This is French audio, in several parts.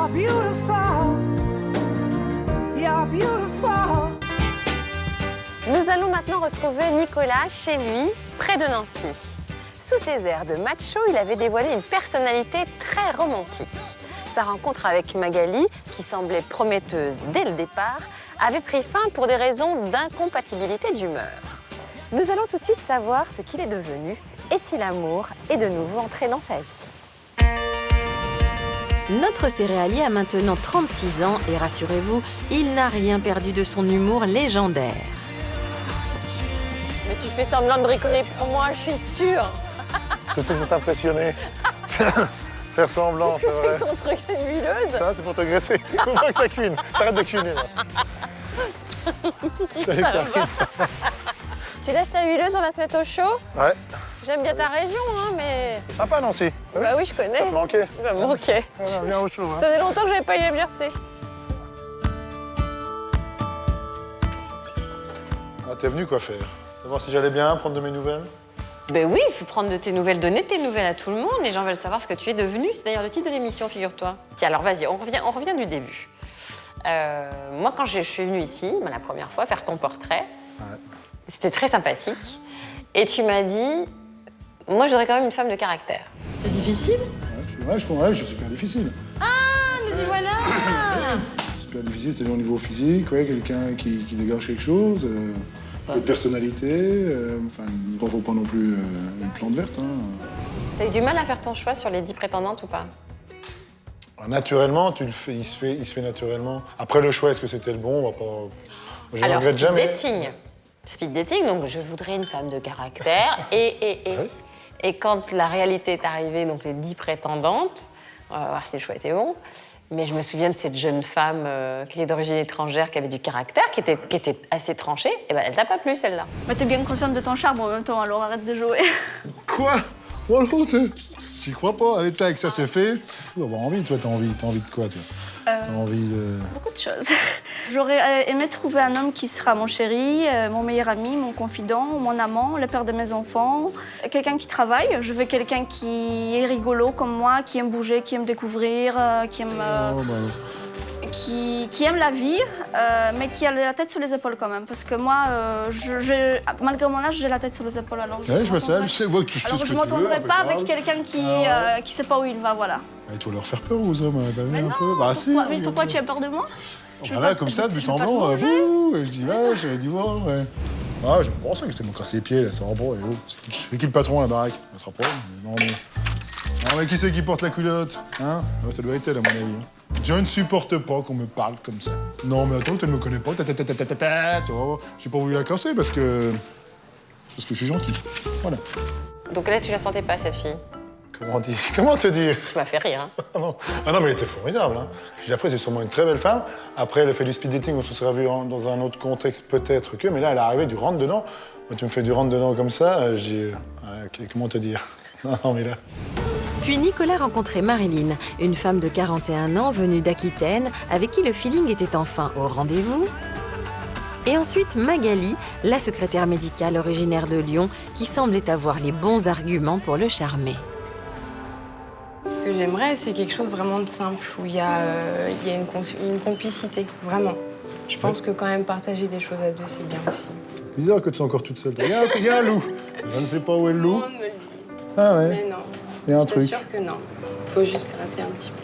You're beautiful. You're beautiful. Nous allons maintenant retrouver Nicolas chez lui, près de Nancy. Sous ses airs de macho, il avait dévoilé une personnalité très romantique. Sa rencontre avec Magali, qui semblait prometteuse dès le départ, avait pris fin pour des raisons d'incompatibilité d'humeur. Nous allons tout de suite savoir ce qu'il est devenu et si l'amour est de nouveau entré dans sa vie. Notre céréalier a maintenant 36 ans et rassurez-vous, il n'a rien perdu de son humour légendaire. Mais tu fais semblant de bricoler pour moi, je suis sûre. Surtout pour t'impressionner. Faire semblant, c'est vrai. C'est ton truc, c'est une huileuse. Ça, c'est pour te graisser. Il faut pas que ça cuine. T'arrêtes de cuiner, là. Ça cuine, ça. Tu lâches ta huileuse, on va se mettre au chaud. Ouais. J'aime bien ta région, hein, mais... C'est sympa, Nancy. Bah oui, je connais. Ça te manquait. Ça me manquait. Voilà, viens au chaud. Hein. Ça faisait longtemps que j'avais pas eu à me gercer. Ah, t'es venu quoi faire? Savoir si j'allais bien, prendre de mes nouvelles? Ben oui, il faut prendre de tes nouvelles, donner tes nouvelles à tout le monde. Les gens veulent savoir ce que tu es devenu. C'est d'ailleurs le titre de l'émission, figure-toi. Tiens, alors vas-y, on revient du début. Moi, quand je suis venue ici, la première fois, faire ton portrait, c'était très sympathique. Et tu m'as dit, moi, j'aurais quand même une femme de caractère. C'est difficile? Ouais, je suis super difficile. Ah, nous y voilà. Super difficile, c'est-à-dire au niveau physique, ouais, quelqu'un qui dégage quelque chose, de personnalité, enfin, il ne faut pas non plus une plante verte. Hein. T'as eu du mal à faire ton choix sur les 10 prétendantes ou pas? Naturellement, tu le fais, il se fait naturellement. Après le choix, est-ce que c'était le bon? On va pas... Je Alors, regrette speed jamais. dating. Speed dating, donc je voudrais une femme de caractère. Et quand la réalité est arrivée, donc les 10 prétendantes, on va voir si le choix était bon. Mais je me souviens de cette jeune femme qui était d'origine étrangère, qui avait du caractère, qui était assez tranchée. Et ben elle t'a pas plu, celle-là. Mais t'es bien consciente de ton charme en même temps, alors arrête de jouer. Quoi? Oh non, j'y crois pas. Allez, tac, ça c'est fait. Tu vas avoir envie, toi, t'as envie de quoi, toi? T'as envie de... Beaucoup de choses. J'aurais aimé trouver un homme qui sera mon chéri, mon meilleur ami, mon confident, mon amant, le père de mes enfants. Quelqu'un qui travaille. Je veux quelqu'un qui est rigolo comme moi, qui aime bouger, qui aime découvrir, qui aime... Qui aime la vie, mais qui a la tête sur les épaules quand même. Parce que moi, malgré mon âge, j'ai la tête sur les épaules. Alors Ouais, je vois ça, je vois que tu sais alors ce que je tu ne veux. m'entendrai pas avec impeccable. quelqu'un qui sait pas où il va, voilà. Il faut leur faire peur aux hommes, t'as vu Mais un non, peu? Bah si. mais pourquoi tu as peur de moi? Voilà, comme ça, de but en blanc, je dis, ouais, j'avais dû voir, ouais. Ah, je pense que c'est me casser les pieds, là, ça va pas, et oh. C'est qui le patron, la baraque? Ça sera pas, non, mais qui c'est qui porte la culotte? Hein? Ça doit être elle, à mon avis. Hein. Je ne supporte pas qu'on me parle comme ça. Non, mais attends, tu ne me connais pas, tu vois. J'ai pas voulu la casser parce que je suis gentil. Voilà. Donc là, tu la sentais pas, cette fille? Comment te dire? Tu m'as fait rire, hein. Ah non, mais elle était formidable. Hein. Après, c'est sûrement une très belle femme. Après, elle a fait du speed dating, on se serait vu dans un autre contexte peut-être que, mais là, elle est arrivée du rentre-dedans. Moi, tu me fais du rentre-dedans comme ça, je dis, ok, comment te dire? Non, mais là... Puis Nicolas rencontrait Marilyn, une femme de 41 ans venue d'Aquitaine, avec qui le feeling était enfin au rendez-vous. Et ensuite Magali, la secrétaire médicale originaire de Lyon, qui semblait avoir les bons arguments pour le charmer. Ce que j'aimerais, c'est quelque chose vraiment de simple, où il y a une complicité, vraiment. Je pense que quand même partager des choses à deux, c'est bien aussi. Bizarre que tu sois encore toute seule. Regarde, il y a un loup. Je ne sais pas où est le loup. Tout le monde me le dit. Ah ouais. Mais non. Il y a un Je truc. t'assure que non. Faut juste gratter un petit peu.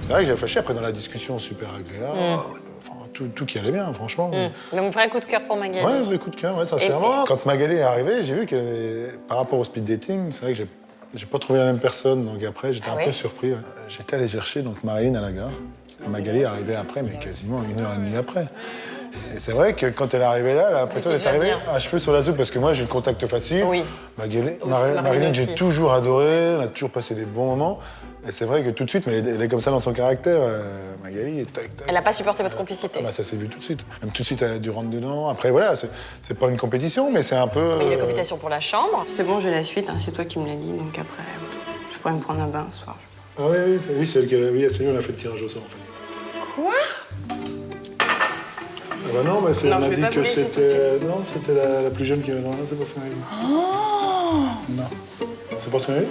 C'est vrai que j'ai fâché après dans la discussion super agréable. Enfin, tout qui allait bien, franchement. Donc vrai coup de cœur pour Magali. Ouais, vrai coup de cœur, ouais, sincèrement. Quand Magali est arrivée, j'ai vu que par rapport au speed dating, c'est vrai que j'ai pas trouvé la même personne. Donc après, j'étais un peu surpris. Ouais. J'étais allé chercher donc Marilyn à la gare. Magali est arrivée après, mais quasiment 1h30 après. Et c'est vrai que quand elle est arrivée là, elle a l'impression d'être arrivée à cheveux sur la soupe, parce que moi, j'ai le contact facile. Oui. Marilyn, j'ai toujours adoré, on a toujours passé des bons moments. Et c'est vrai que tout de suite, mais elle est comme ça dans son caractère, Magali. Tac, tac. Elle n'a pas supporté votre complicité. Ah bah ça s'est vu tout de suite. Même tout de suite, elle a du rentre-dedans. Après, voilà, c'est pas une compétition, mais c'est un peu... Mais il y a la compétition pour la chambre. C'est bon, j'ai la suite, hein, c'est toi qui me l'as dit, donc après, je pourrais me prendre un bain ce soir. Ah oui, c'est elle qui a la vie. C'est lui, on a fait le tirage au sort, en fait. Quoi? Ah bah non, mais Non, on je a vais dit pas que vous laisser c'était... Non, c'était la plus jeune qui avait... Non, c'est pas ce qu'on a dit. Non. C'est pas ce qu'on a dit?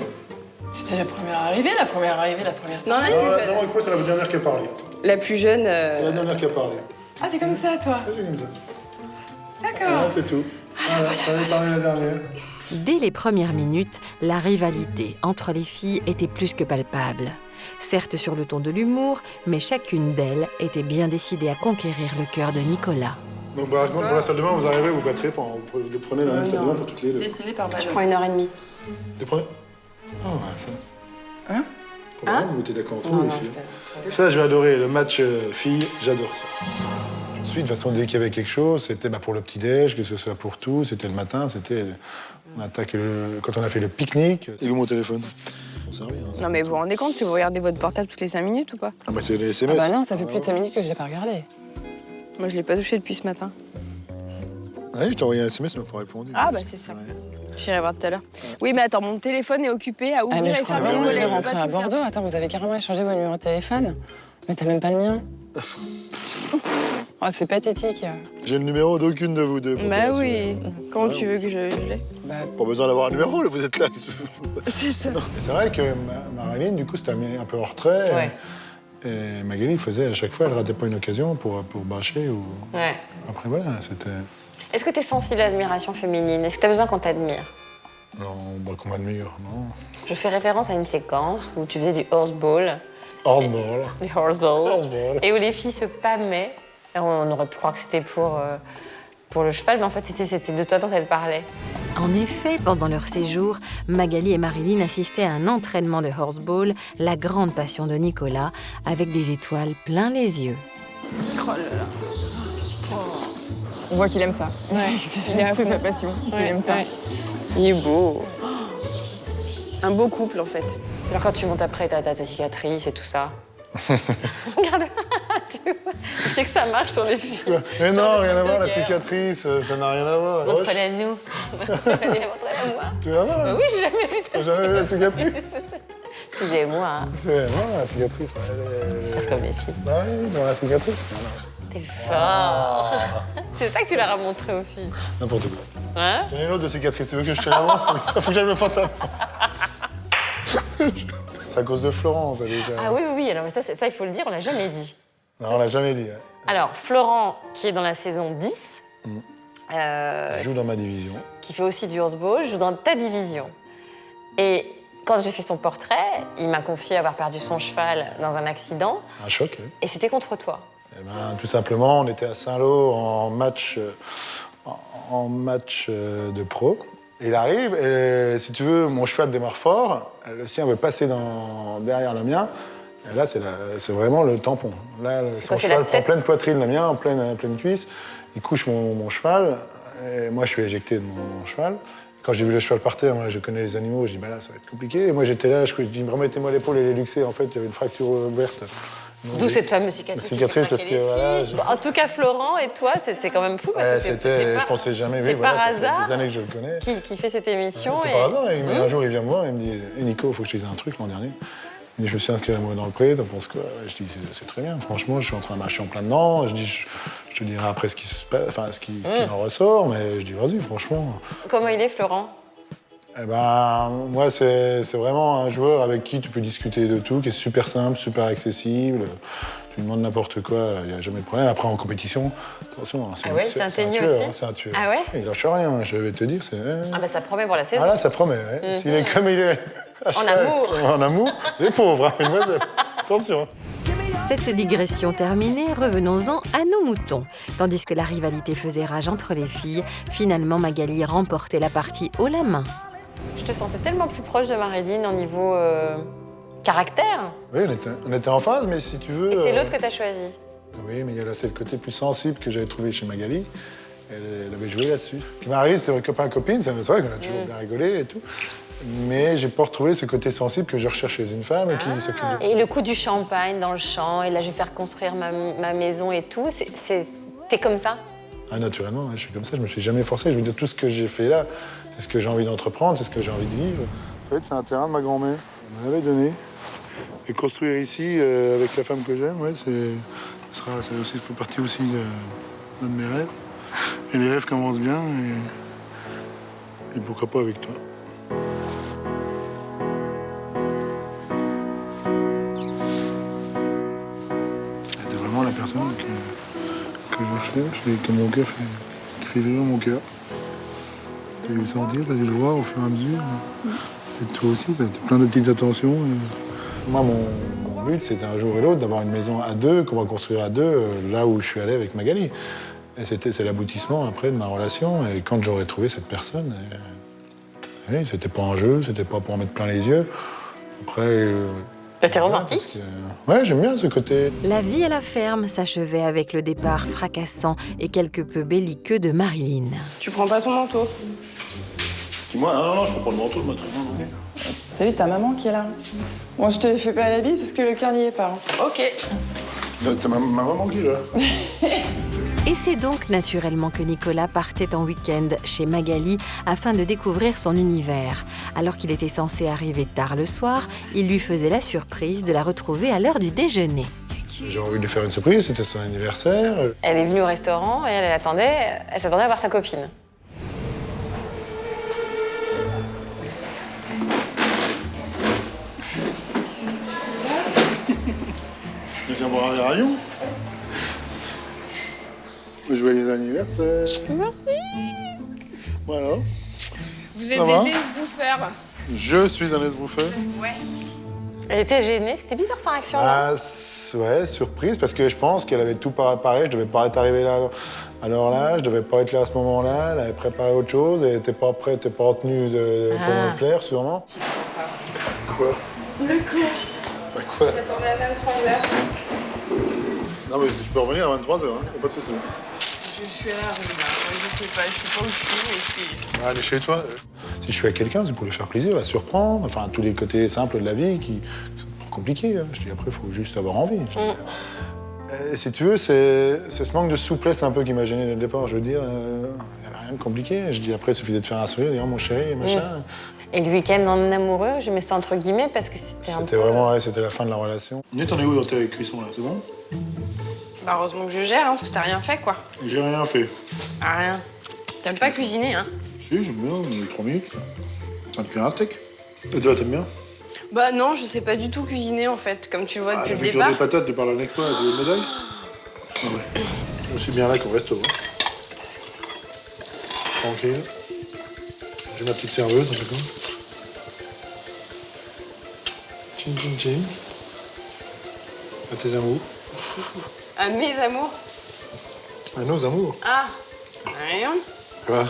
C'était la première arrivée, la première Non, sortie. Non, quoi, c'est la dernière qui a parlé. la plus jeune. C'est la dernière qui a parlé. Ah, t'es comme ça, toi. C'est comme ça. D'accord. Voilà, c'est tout. Voilà, t'en avais parlé la dernière. Dès les premières minutes, la rivalité entre les filles était plus que palpable. Certes sur le ton de l'humour, mais chacune d'elles était bien décidée à conquérir le cœur de Nicolas. Donc, par contre, pour la salle de bain, vous arrivez, vous battrez, vous prenez la même salle de bain pour toutes les deux. Dessiné par Manon. Je prends 1h30. Vous prenez Ah, ouais, ça. Hein Hein vous étiez d'accord entre vous, les filles. Ça, je vais adorer. Le match filles, j'adore ça. Tout de suite, de toute façon, dès qu'il y avait quelque chose, c'était pour le petit-déj, que ce soit pour tout, c'était le matin, c'était. On attaque quand on a fait le pique-nique. Il est où mon téléphone? On s'en revient, hein, Non, mais vous vous rendez compte que vous regardez votre portable toutes les 5 minutes ou pas? Ah, bah, c'est les SMS. Bah non, ça fait plus de 5 minutes que je l'ai pas regardé. Moi, je l'ai pas touché depuis ce matin. Ouais, je t'ai envoyé un SMS, tu m'as pas répondu. Ah, bah c'est ça. Ouais. J'irai voir tout à l'heure. Oui, mais attends, mon téléphone est occupé à Ah, ouvrir mais je et crois fermer vraiment le que je volet. vais On peut rentrer pas à tout faire. Bordeaux. Attends, vous avez carrément échangé vos numéros de téléphone. Mais t'as même pas le mien. Oh, c'est pathétique. J'ai le numéro d'aucune de vous deux. pour te Bah rassurer. oui. Comment tu veux que je l'ai? Bah, Pas besoin d'avoir un numéro, là, vous êtes là. C'est ça. C'est vrai que Marilyn, du coup, c'était un peu en retrait. Ouais. Et Magali faisait à chaque fois, elle ratait pas une occasion pour bâcher ou. Ouais. Après, voilà, c'était. Est-ce que tu es sensible à l'admiration féminine? Est-ce que tu as besoin qu'on t'admire? Non, bah, qu'on m'admire, non. Je fais référence à une séquence où tu faisais du horseball. Horseball. Du horseball. Horseball. Et où les filles se pâmaient. Et on aurait pu croire que c'était pour le cheval, mais en fait, c'était de toi dont elle parlait. En effet, pendant leur séjour, Magali et Marilyn assistaient à un entraînement de horseball, la grande passion de Nicolas, avec des étoiles plein les yeux. On voit qu'il aime ça. ouais, C'est sa passion. Il Ouais, aime ça. ouais. Il est beau. Un beau couple, en fait. Alors quand tu montes après, t'as ta cicatrice et tout ça. Regarde, tu vois. Tu sais que ça marche sur les filles. Mais non, rien à voir, la Cœur. cicatrice, ça n'a rien à voir. Montre-la à nous. Montre-la à moi. Tu vas voir, Bah là. oui, j'ai jamais vu ta T'as jamais vu la cicatrice? Excusez-moi, hein. C'est non, la cicatrice. Faire comme les filles. Bah oui, dans la cicatrice. Non, T'es fort. C'est ça que tu leur as montré aux filles. n'importe quoi. Hein? J'en ai une autre de cicatrice, tu veux que je te la montre? Faut que j'aille le pantalon. C'est à cause de Florent, ça, déjà. Ah oui, oui, oui. Alors, mais ça, il faut le dire, on l'a jamais dit. Non, on l'a jamais dit. Hein. Alors, Florent, qui est dans la saison 10, Je joue dans ma division. qui fait aussi du horseball, joue dans ta division. Et quand j'ai fait son portrait, il m'a confié avoir perdu son cheval dans un accident, Un choc, oui. et c'était contre toi. Eh ben, tout simplement, on était à Saint-Lô en match, de pro. Il arrive, et si tu veux, mon cheval démarre fort, le sien veut passer derrière le mien, et là, c'est vraiment le tampon. Là, son quoi, c'est cheval la prend tête pleine poitrine, le mien, en pleine cuisse, il couche mon cheval, et moi, je suis éjecté de mon cheval. Quand j'ai vu le cheval par terre, moi, je connais les animaux, je dis, bah là, ça va être compliqué. Et moi, j'étais là, je dis, remettez-moi l'épaule et les luxés. En fait, il y avait une fracture ouverte. Donc, D'où cette fameuse cicatrice. Cicatrice, qui fait parce craquer que, les voilà, filles. En tout cas, Florent et toi, c'est quand même fou parce que c'est pas, je pensais jamais, c'est oui, voilà, par ça fait hasard des années que je le connais. qui fait cette émission. C'est et... par hasard, un jour, il vient me voir, il me dit, hey, Nico, il faut que je te dise un truc l'an dernier. Il dit, je me suis inscrit à moi dans le pré, t'en penses quoi? Je dis, c'est très bien, franchement, je suis en train de marcher en plein dedans. Je dis, je te dirai après ce qui en ressort, mais je dis, vas-y, franchement. Comment il est, Florent? Eh ben, moi, c'est vraiment un joueur avec qui tu peux discuter de tout, qui est super simple, super accessible. Tu lui demandes n'importe quoi, il n'y a jamais de problème. Après, en compétition, attention, hein, Ah ouais, c'est un teigneux tueur, aussi hein, c'est un tueur. Ah ouais? Il lâche rien, je vais te dire. Ah bah ça promet pour la saison. Ah là, ça promet. Ouais. S'il est comme il est. à cheval, amour. En amour. Il est pauvre, hein, mademoiselle. Attention. Cette digression terminée, revenons-en à nos moutons. Tandis que la rivalité faisait rage entre les filles, finalement Magali remportait la partie haut la main. Je te sentais tellement plus proche de Marilyn au niveau caractère. Oui, on était en phase, mais si tu veux. Et c'est l'autre que tu as choisi. Oui, mais là, c'est le côté plus sensible que j'avais trouvé chez Magali. Elle avait joué là-dessus. Puis Marilyn, c'est vrai, copain-copine, c'est vrai qu'on a toujours bien rigolé et tout. Mais j'ai pas retrouvé ce côté sensible que je recherche chez une femme et qui s'occupe de... Et le coup du champagne dans le champ, et là je vais faire construire ma maison et tout, t'es comme ça? Ah, naturellement, hein, je suis comme ça, je me suis jamais forcé. Je veux dire, tout ce que j'ai fait là, c'est ce que j'ai envie d'entreprendre, c'est ce que j'ai envie de vivre. En fait, c'est un terrain de ma grand-mère. Elle me l'avait donné. Et construire ici, avec la femme que j'aime, ouais, ça fait partie aussi d'un de mes rêves. Et les rêves commencent bien, et pourquoi pas avec toi. vraiment la personne que je recherche et que mon cœur qui fait vivre mon cœur. Tu as dû le sentir, tu as dû le voir au fur et à mesure. Et toi aussi, tu as plein de petites attentions. Moi, mon but, c'était un jour et l'autre d'avoir une maison à deux, qu'on va construire à deux, là où je suis allé avec Magali. Et c'est l'aboutissement après de ma relation. Et quand j'aurai trouvé cette personne, oui, c'était pas un jeu, c'était pas pour en mettre plein les yeux. Après. T'es romantique? Ouais, j'aime bien ce côté. La vie à la ferme s'achevait avec le départ fracassant et quelque peu belliqueux de Marilyn. Tu prends pas ton manteau? Dis-moi, non, je prends pas le manteau, moi, non. T'as vu ta maman qui est là? Bon, je te fais pas l'habit parce que le cœur n'y est pas. Ok. T'as ma maman qui est là. Et c'est donc naturellement que Nicolas partait en week-end chez Magali afin de découvrir son univers. Alors qu'il était censé arriver tard le soir, il lui faisait la surprise de la retrouver à l'heure du déjeuner. J'ai envie de lui faire une surprise, c'était son anniversaire. Elle est venue au restaurant et elle s'attendait à voir sa copine. Je viens boire un verre à Lyon. Joyeux anniversaire. Merci. Voilà. Vous êtes Ça va des esbouffeurs. Je suis un esbouffeur. Ouais. Elle était gênée, c'était bizarre sa réaction. Ah, ouais, surprise, parce que je pense qu'elle avait tout préparé. Je devais pas être arrivé là à l'heure là, je devais pas être là à ce moment-là. Elle avait préparé autre chose, elle était pas prête, elle était pas en tenue pour me plaire, sûrement. Quoi? Bah quoi? J'attendais à 23h. Non mais je peux revenir à 23h, hein, pas de soucis. Je suis à la rue, là. Je sais pas, je sais pas où je suis, mais je suis... Allez chez toi. Si je suis avec quelqu'un, c'est pour lui faire plaisir, la surprendre, enfin tous les côtés simples de la vie qui sont compliqués. Hein. Je dis après, il faut juste avoir envie. Et si tu veux, c'est ce manque de souplesse un peu qui m'a gêné dès le départ. Je veux dire, il n'y avait rien de compliqué. Je dis après, il suffisait de faire un sourire, dire oh, mon chéri, machin. Et le week-end en amoureux, je mets ça entre guillemets parce que c'était un peu... C'était vraiment, ouais, c'était la fin de la relation. T'en es où dans tes cuissons là, c'est bon? Bah heureusement que je gère, hein, parce que t'as rien fait, quoi. J'ai rien fait. Ah, rien. T'aimes pas cuisiner, hein? Si, j'aime bien, on est 3 minutes. Ça te cuire un steak. Et toi, t'aimes bien? Bah non, je sais pas du tout cuisiner, en fait, comme tu le vois depuis le La départ. des patates, tu parles d'un exploit, tu veux une médaille? Ah ouais. Aussi bien là qu'au resto. Hein. Tranquille. J'ai ma petite serveuse, en tout cas. Tching, tching, tching. À tes amours. À mes amours? À nos amours. Ah, rien. Quoi?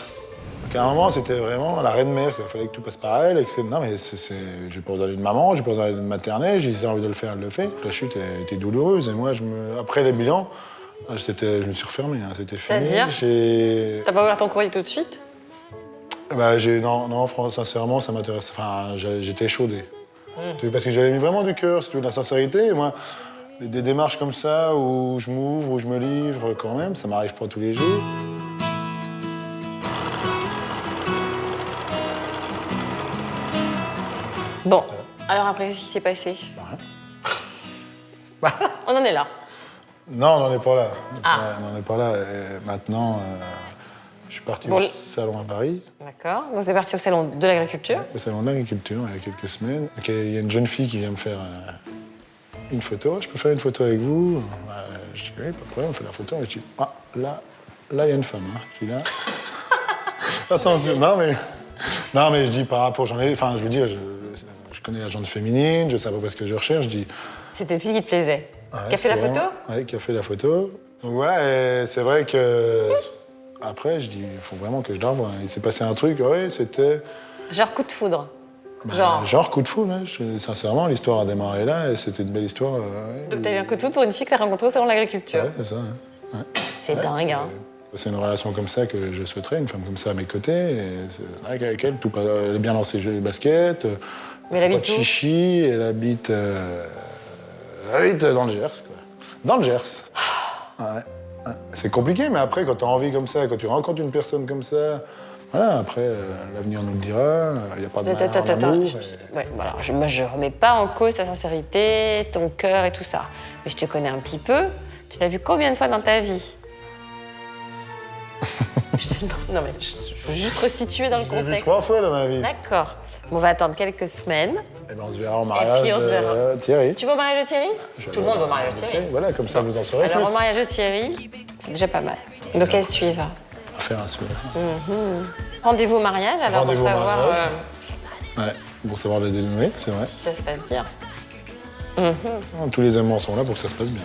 Donc à un moment, c'était vraiment la reine-mère. Il fallait que tout passe par elle. Et que non, mais j'ai pas besoin d'une maman, j'ai pas besoin d'une maternelle. J'ai envie de le faire, elle le fait. La chute était douloureuse. Et moi, après les bilans, je me suis refermé. Hein, c'était fini. C'est-à-dire? T'as pas ouvert ton courrier tout de suite? Bah, non, sincèrement, ça m'intéresse. Enfin, j'étais échaudé. Parce que j'avais mis vraiment du cœur, de la sincérité. Et moi, des démarches comme ça, où je m'ouvre, où je me livre quand même, ça m'arrive pas tous les jours. Bon, alors après, qu'est-ce qui s'est passé? On en est là. Non, on n'en est pas là. Ah. On n'en est pas là. Et maintenant, je suis parti au salon à Paris. D'accord, donc c'est parti au salon de l'agriculture. Au salon de l'agriculture, il y a quelques semaines. Il y a une jeune fille qui vient me faire une photo. Je peux faire une photo avec vous? Je dis oui, pas de problème, on fait la photo. Et je dis, ah, là, il y a une femme. Hein. Je dis là. Attention, non, mais je dis par rapport, enfin, je veux dire, je connais la gente féminine, je sais à peu près ce que je recherche. Je dis. C'était une fille qui te plaisait. Ouais, qui a fait la photo? Oui, qui a fait la photo. Donc voilà, et c'est vrai que. Après, je dis, il faut vraiment que je la revoie. Il s'est passé un truc, oui, c'était. Genre coup de foudre. Genre coup de foudre, hein. Sincèrement, l'histoire a démarré là et c'était une belle histoire. Donc t'as eu un coup de foudre pour une fille que t'as rencontrée au salon de l'agriculture. Ouais, c'est ça. Hein. Ouais. C'est dingue, hein. C'est une relation comme ça que je souhaiterais, une femme comme ça à mes côtés. Et c'est vrai qu'avec elle, elle est bien dans ses jeux de basket. Mais elle habite pas de chichi, elle habite dans le Gers, quoi. Dans le Gers. Ouais. C'est compliqué, mais après, quand tu as envie comme ça, quand tu rencontres une personne comme ça, voilà, après, l'avenir nous le dira, il n'y a pas de malheur en amour. Ouais, voilà, moi, je remets pas en cause ta sincérité, ton cœur et tout ça. Mais je te connais un petit peu. Tu l'as vu combien de fois dans ta vie? Non, mais je veux juste resituer dans le Je l'ai contexte. vu 3 fois dans ma vie. D'accord. On va attendre quelques semaines. Eh ben, on se verra au mariage puis on se verra. de Thierry. Tu vas au mariage de Thierry? Tout le monde va au mariage de Thierry. Voilà, comme ça vous en saurez Alors plus. au mariage de Thierry, c'est déjà pas mal. Donc à suivre. Affaire à suivre. Rendez-vous au mariage alors pour Rendez-vous au savoir mariage. Ouais, pour savoir le dénouer, c'est vrai. si ça se passe bien. Tous les aimants sont là pour que ça se passe bien.